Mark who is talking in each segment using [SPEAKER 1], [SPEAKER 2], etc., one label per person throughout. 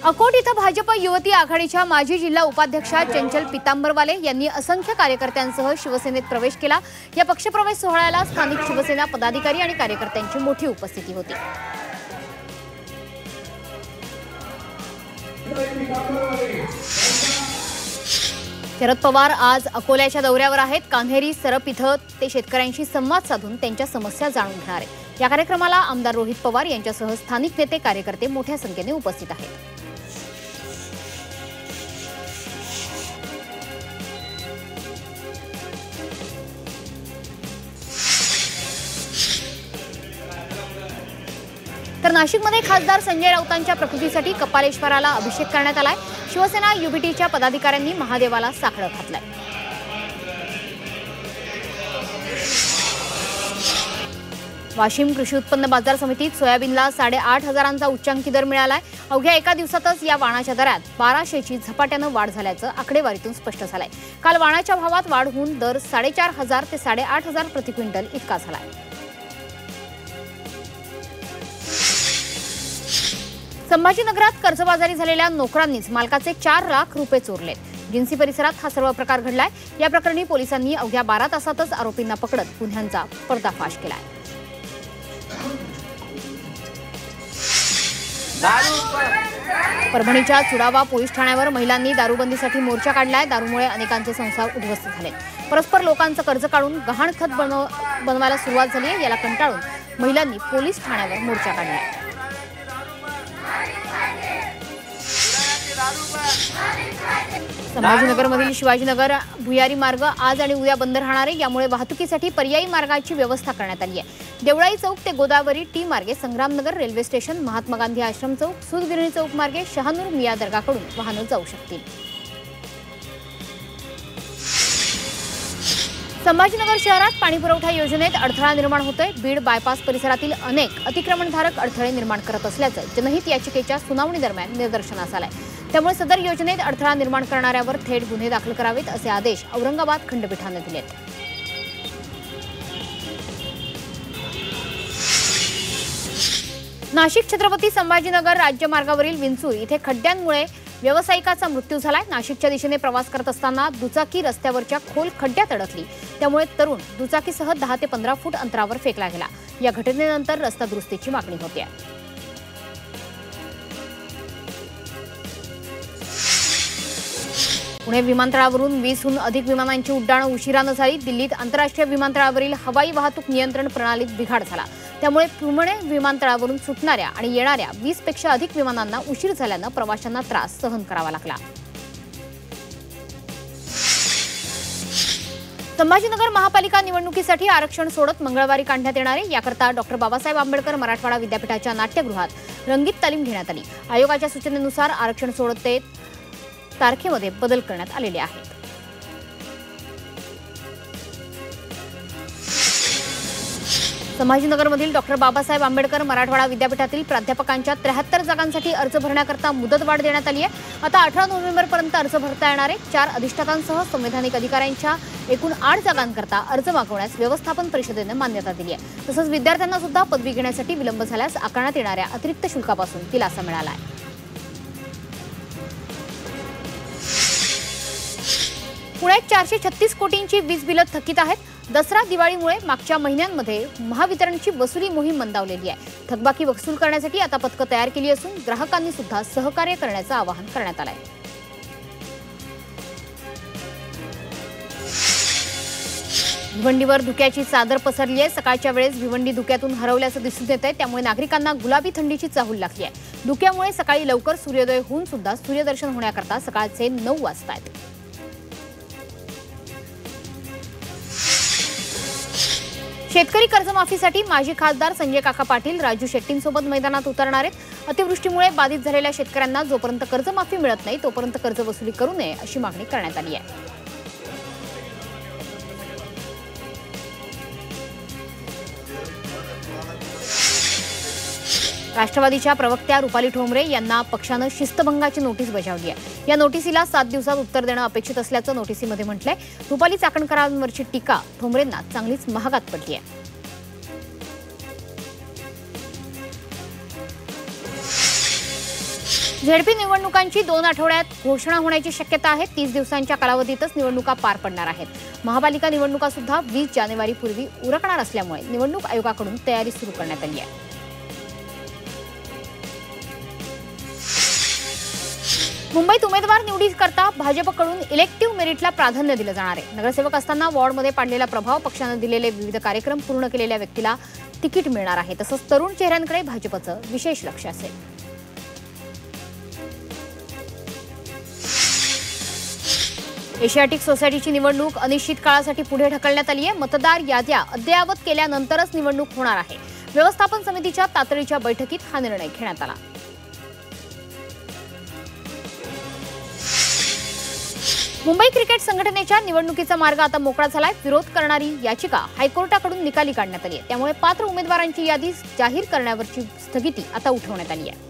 [SPEAKER 1] अकोट इथं भाजप युवती आघाडीच्या माजी जिल्हा उपाध्यक्षा चंचल पितांबरवाले यांनी असंख्य कार्यकर्त्यांसह शिवसेनेत प्रवेश केला। या पक्षप्रवेश सोहळ्याला स्थानिक शिवसेना पदाधिकारी आणि कार्यकर्त्यांची मोठी उपस्थिती होती। शरद पवार आज अकोल्याच्या दौऱ्यावर आहेत। कान्हेरी सरप इथं ते शेतकऱ्यांशी संवाद साधून त्यांच्या समस्या जाणून घेणार आहेत। या कार्यक्रमाला आमदार रोहित पवार यांच्यासह स्थानिक नेते कार्यकर्ते मोठ्या संख्येने उपस्थित आहेत। तर नाशिकमध्ये खासदार संजय राऊतांच्या प्रकृतीसाठी कपालेश्वराला अभिषेक करण्यात आलाय। शिवसेना युबीटीच्या पदाधिकाऱ्यांनी महादेवाला साकडं घातलंय। वाशिम कृषी उत्पन्न बाजार समितीत सोयाबीनला 8,500चा उच्चांकी दर मिळालाय। अवघ्या एका दिवसातच या वाणाच्या दरात 1200ची झपाट्यानं वाढ झाल्याचं आकडेवारीतून स्पष्ट झालंय। काल वाणाच्या भावात वाढ होऊन दर 4,500 ते 8,500 प्रति क्विंटल इतका झालाय। संभाजीनगरात कर्जबाजारी झालेल्या नोकरांनीच मालकाचे 4 लाख रुपये चोरलेत। जिन्सी परिसरात हा सर्व प्रकार घडलाय। या प्रकरणी पोलिसांनी अवघ्या 12 तासातच आरोपींना पकडत गुन्ह्यांचा पर्दाफाश केलाय। परभणीच्या चुडावा पोलीस ठाण्यावर महिलांनी दारूबंदीसाठी मोर्चा काढलाय। दारूमुळे अनेकांचे संसार उद्ध्वस्त झाले। परस्पर लोकांचं कर्ज काढून गहाण खत बनवायला सुरुवात झाली। याला कंटाळून महिलांनी पोलीस ठाण्यावर मोर्चा काढलाय। संभाजीनगरमधील शिवाजीनगर भुयारी मार्ग आज आणि उद्या बंद राहणार आहे। यामुळे वाहतुकीसाठी पर्यायी मार्गाची व्यवस्था करण्यात आली आहे। देवळाई चौक ते गोदावरी टी मार्गे संग्रामनगर रेल्वे स्टेशन, महात्मा गांधी आश्रम चौक, सूतगिरणी चौक मार्गे शहानूर मिया दर्गाकडून वाहनं जाऊ शकतील। संभाजीनगर शहरात पाणीपुरवठा योजनेत अडथळा निर्माण होतोय। बीड बायपास परिसरातील अनेक अतिक्रमणधारक अडथळे निर्माण करत असल्याचं जनहित याचिकेच्या सुनावणी दरम्यान निदर्शनास आलंय। त्यामुळे सदर योजनेत अडथळा निर्माण करणाऱ्यावर थेट गुन्हे दाखल करावेत असे आदेश औरंगाबाद खंडपीठाने दिलेत। नाशिक छत्रपती संभाजीनगर राज्यमार्गावरील विंचूर इथे खड्ड्यांमुळे व्यावसायिकाचा मृत्यू झालाय। नाशिकच्या दिशेने प्रवास करत असताना दुचाकी रस्त्यावरच्या खोल खड्ड्यात अडकली। त्यामुळे तरुण दुचाकीसह 10 ते 15 फूट अंतरावर फेकला गेला। या घटनेनंतर रस्ता दुरुस्तीची मागणी होते। पुणे विमानतळावरून 20हून अधिक विमानांची उड्डाणं उशिरानं झाली। दिल्लीत आंतरराष्ट्रीय विमानतळावरील हवाई वाहतूक नियंत्रण प्रणालीत बिघाड झाला। त्यामुळे पुणे विमानतळावरून सुटणाऱ्या आणि येणाऱ्या 20 पेक्षा अधिक विमानांना उशीर झाल्यानं प्रवाशांना त्रास सहन करावा लागला। संभाजीनगर महापालिका निवडणुकीसाठी आरक्षण सोडत मंगळवारी काढण्यात येणार आहे। याकरता डॉ. बाबासाहेब आंबेडकर मराठवाडा विद्यापीठाच्या नाट्यगृहात रंगीत तालीम घेण्यात आली। आयोगाच्या सूचनेनुसार आरक्षण सोडत ते तारखेमध्ये बदल करण्यात आलेले आहेत। संभाजीनगरमधील डॉ. बाबासाहेब आंबेडकर मराठवाडा विद्यापीठातील प्राध्यापकांच्या 73 जागांसाठी अर्ज भरण्याकरता मुदतवाढ देण्यात आली आहे। आता 18 नोव्हेंबरपर्यंत अर्ज भरता येणार आहे। 4 अधिष्ठातांसह संवैधानिक अधिकाऱ्यांच्या एकूण 8 जागांकरता अर्ज मागवण्यास व्यवस्थापन परिषदेने मान्यता दिली आहे। तसंच विद्यार्थ्यांना सुद्धा पदवी घेण्यासाठी विलंब झाल्यास आकारण्यात येणाऱ्या अतिरिक्त शुल्कापासून दिलासा मिळाला आहे। पुण्यात 436 कोटींची वीज बिलं थकीत आहेत। दसरा दिवाळीमुळे मागच्या महिन्यांमध्ये महावितरणची वसुली मोहीम मंदावलेली आहे। थकबाकी वसूल करण्यासाठी आता पथकं तयार केली असून ग्राहकांनी सुद्धा सहकार्य करण्याचं आवाहन करण्यात आलं आहे। भिवंडीवर धुक्याची चादर पसरली आहे। सकाळच्या वेळेस भिवंडी धुक्यातून हरवल्याचं दिसून येत आहे। त्यामुळे नागरिकांना गुलाबी थंडीची चाहूल लागली आहे। धुक्यामुळे सकाळी लवकर सूर्योदय होऊन सुद्धा सूर्यदर्शन होण्याकरता सकाळचे 9 वाजतायत। शेतकरी कर्जमाफीसाठी माजी खासदार संजय काका पाटील राजू शेट्टींसोबत मैदानात उतरणार आहेत। अतिवृष्टीमुळे बाधित झालेल्या शेतकऱ्यांना जोपर्यंत कर्जमाफी मिळत नाही तोपर्यंत कर्ज वसुली करू नये अशी मागणी करण्यात आली आहे। राष्ट्रवादीच्या प्रवक्त्या रुपाली ठोंबरे यांना पक्षानं शिस्तभंगाची नोटीस बजावली आहे। या नोटीसीला 7 दिवसात उत्तर देणं अपेक्षित असल्याचं नोटीसीमध्ये म्हटलंय। रुपाली चाकणकरांवरची टीका ठोंबरेंना चांगलीच महागात पडली आहे। झेडपी निवडणुकांची 2 आठवड्यात घोषणा होण्याची शक्यता आहे। 30 दिवसांच्या कालावधीतच निवडणुका पार पडणार आहेत। महापालिका निवडणुका सुद्धा 20 जानेवारीपूर्वी उरकणार असल्यामुळे निवडणूक आयोगाकडून तयारी सुरू करण्यात आली आहे। मुंबईत उमेदवार निवडीकरता भाजपकडून इलेक्टिव्ह मेरिटला प्राधान्य दिलं जाणार आहे। नगरसेवक असताना वॉर्डमध्ये पडलेला प्रभाव, पक्षानं दिलेले विविध कार्यक्रम पूर्ण केलेल्या व्यक्तीला तिकीट मिळणार आहे। तसंच तरुण चेहऱ्यांकडे भाजपचं विशेष लक्ष असेल। एशियाटिक सोसायटीची निवडणूक अनिश्चित काळासाठी पुढे ढकलण्यात आली आहे। मतदार याद्या अद्ययावत केल्यानंतरच निवडणूक होणार आहे। व्यवस्थापन समितीच्या तातडीच्या बैठकीत हा निर्णय घेण्यात आला। मुंबई क्रिकेट संघटनेच्या निवडणुकीचा मार्ग आता मोकळा झालाय। विरोध करणारी याचिका हायकोर्टाकडून निकाली काढण्यात आली आहे। त्यामुळे पात्र उमेदवारांची यादी जाहीर करण्यावरची स्थगिती आता उठवण्यात आली आहे।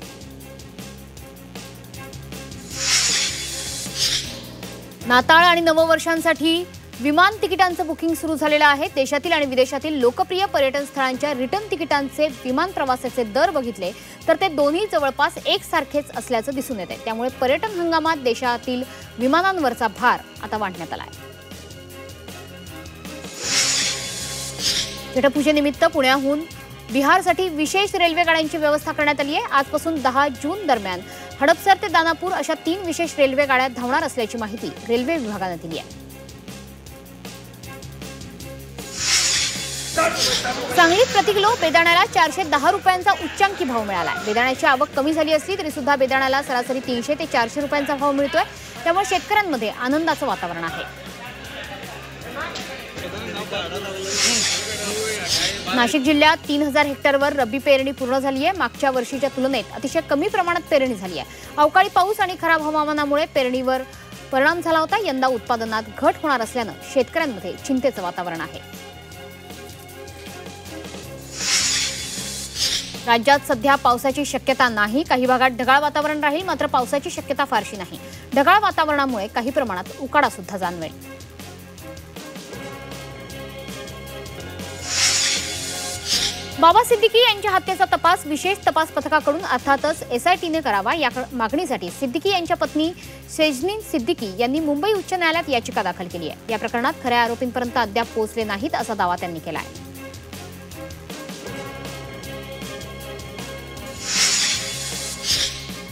[SPEAKER 1] नाताळ आणि नववर्षांसाठी विमान तिकिटांचं बुकिंग सुरू झालेलं आहे। देशातील आणि विदेशातील लोकप्रिय पर्यटन स्थळांच्या रिटर्न तिकिटांचे विमान प्रवासाचे दर बघितले तर ते दोन्ही जवळपास एकसारखेच असल्याचं दिसून येत आहे। त्यामुळे पर्यटन हंगामात देशातील विमानांवरचा भार आता वाढण्यात आला आहे। छठपूजेनिमित्त पुण्याहून बिहारसाठी विशेष रेल्वे गाड्यांची व्यवस्था करण्यात आली आहे। आजपासून 10 जून दरम्यान हडपसर ते दानापूर अशा 3 विशेष रेल्वे गाड्या धावणार असल्याची माहिती रेल्वे विभागानं दिली आहे। सांगलीत प्रति किलो बेदाण्याला 410 रुपयांचा उच्चांकी भाव मिळाला आहे। बेदाण्याची आवक कमी झाली असली तरी सुद्धा बेदाण्याला सरासरी 300 ते 400 रुपयांचा भाव मिळतोय। त्यामुळे शेतकऱ्यांमध्ये आनंदाचं वातावरण आहे। नाशिक जिल्ह्यात 3000 हेक्टरवर रब्बी पेरणी पूर्ण झाली आहे। मागच्या वर्षीच्या तुलनेत अतिशय कमी प्रमाणात पेरणी झाली आहे। अवकाळी पाऊस आणि खराब हवामानामुळे पेरणीवर परिणाम झाला होता। यंदा उत्पादनात घट होणार असल्यानं शेतकऱ्यांमध्ये चिंतेचं वातावरण आहे। राज्यात सध्या पावसाची शक्यता नाही। काही भागात ढगाळ वातावरण राहील, मात्र पावसाची शक्यता फारशी नाही। ढगाळ वातावरणामुळे काही प्रमाणात उकाडा सुद्धा जाणवेल। बाबा सिद्दीकी यांच्या हत्येचा तपास विशेष तपास पथकाकडून अर्थातच एसआयटीने करावा या मागणीसाठी सिद्दीकी यांच्या पत्नी सेजनीन सिद्दीकी यांनी मुंबई उच्च न्यायालयात याचिका दाखल केली आहे। या प्रकरणात खऱ्या आरोपींपर्यंत अद्याप पोहोचले नाहीत असा दावा त्यांनी केला आहे।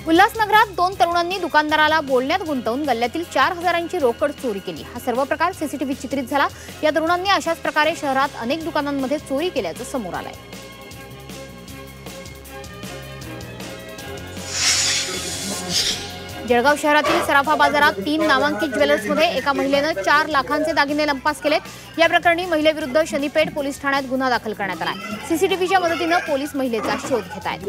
[SPEAKER 1] उल्हासनगरात 2 तरुणांनी दुकानदाराला बोलण्यात गुंतवून गल्ल्यातील 4000ची रोकड चोरी केली। हा सर्व प्रकार सीसीटीव्हीत चित्रित झाला। या तरुणांनी अशाच प्रकारे शहरात अनेक दुकानांमध्ये चोरी केल्याचं समोर आलंय। जळगाव शहरातील सराफा बाजारात 3 नामांकित ज्वेलर्समध्ये एका महिलेनं 4 लाखांचे दागिने लंपास केलेत। या प्रकरणी महिलेविरुद्ध शनीपेठ पोलीस ठाण्यात गुन्हा दाखल करण्यात आला आहे। सीसीटीव्हीच्या मदतीनं पोलीस महिलेचा शोध घेत आहेत।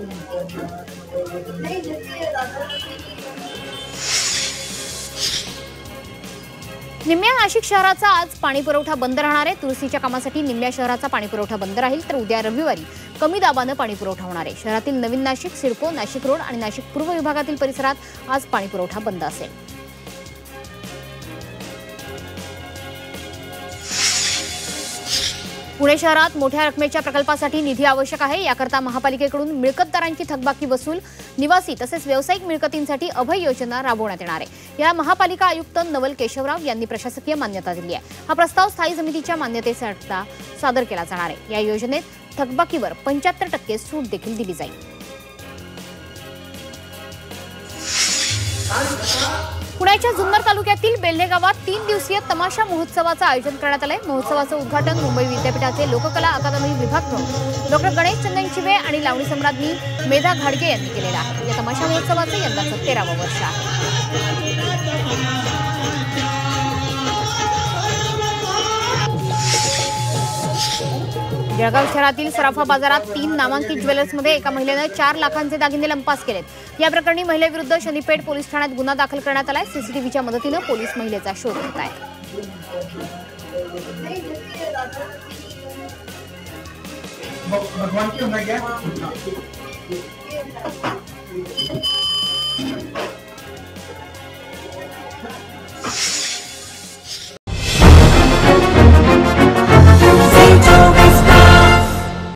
[SPEAKER 1] निम्म्या नाशिक शहराचा आज पाणी पुरवठा बंद राहणार आहे। तुळशीच्या कामासाठी निम्म्या शहराचा पाणी पुरवठा बंद राहील, तर उद्या रविवारी कमी दाबानं पाणी पुरवठा होणार आहे। शहरातील नवीन नाशिक, सिडको, नाशिक रोड आणि नाशिक पूर्व विभागातील परिसरात आज पाणी पुरवठा बंद असेल। पुणे शहरात मोठ्या रकमेच्या प्रकल्पासाठी निधी आवश्यक आहे। याकरता महापालिकेकडून मिळकतदारांची थकबाकी वसूल, निवासी तसेच व्यावसायिक मिळकतींसाठी अभय योजना राबवण्यात येणार आहे। या महापालिका आयुक्त नवल केशवराव यांनी प्रशासकीय मान्यता दिली आहे। हा प्रस्ताव स्थायी समितीच्या मान्यतेसाठी सादर केला जाणार आहे। या योजनेत थकबाकीवर 75% सूट देखील दिली जाईल। पुण्याच्या जुन्नर तालुक्यातील बेल्हे गावात 3 दिवसीय तमाशा महोत्सवाचं आयोजन करण्यात आलंय। महोत्सवाचं उद्घाटन मुंबई विद्यापीठाचे लोककला अकादमी विभाग प्रमुख डॉ. गणेश चंदन चिवे आणि लावणी सम्राज्ञी मेधा घाडगे यांनी केलेलं आहे। या तमाशा महोत्सवाचं यंदाचं 13वं वर्ष आहे। जळगाव शहरातील सराफा बाजारात 3 नामांकित ज्वेलर्समध्ये एका महिलेनं 4 लाखांचे दागिने लंपास केलेत। या प्रकरणी महिलेविरुद्ध शनीपेठ पोलीस ठाण्यात गुन्हा दाखल करण्यात आलाय। सीसीटीव्हीच्या मदतीनं पोलीस महिलेचा शोध घेत आहेत। भगवान की